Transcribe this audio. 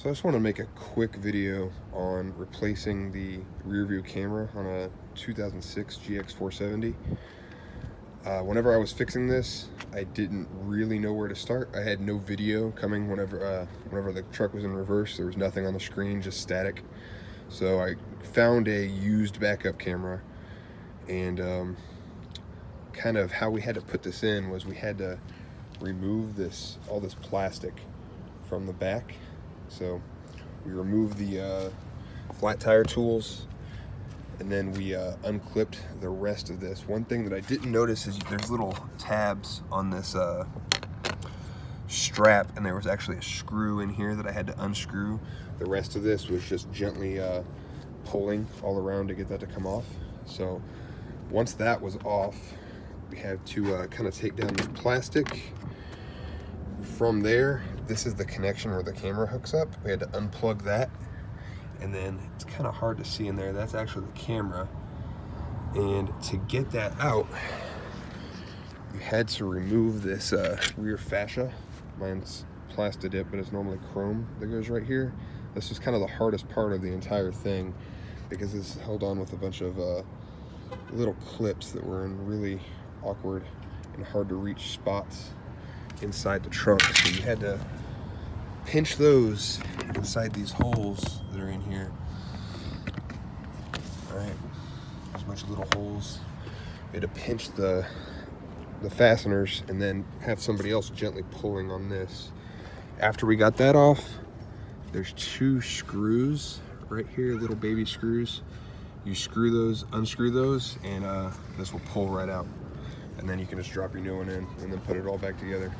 So I just want to make a quick video on replacing the rear view camera on a 2006 GX470. Whenever I was fixing this, I didn't really know where to start. I had no video coming whenever the truck was in reverse. There was nothing on the screen, just static. So I found a used backup camera, and kind of how we had to put this in was we had to remove all this plastic from the back. So we removed the flat tire tools, and then we unclipped the rest of this. One thing that I didn't notice is there's little tabs on this strap, and there was actually a screw in here that I had to unscrew. The rest of this was just gently pulling all around to get that to come off. So once that was off, we had to kind of take down this plastic. From there, this is the connection where the camera hooks up. We had to unplug that, and then it's kind of hard to see in there. That's actually the camera. And to get that out, you had to remove this rear fascia. Mine's Plastidip, but it's normally chrome that goes right here. This was kind of the hardest part of the entire thing because it's held on with a bunch of little clips that were in really awkward and hard to reach spots inside the trunk. So you had to pinch those inside these holes that are in here. All right, there's a bunch of little holes. We had to pinch the fasteners and then have somebody else gently pulling on this. After we got that off, there's two screws right here, little baby screws. You screw those, unscrew those, and this will pull right out. And then you can just drop your new one in and then put it all back together.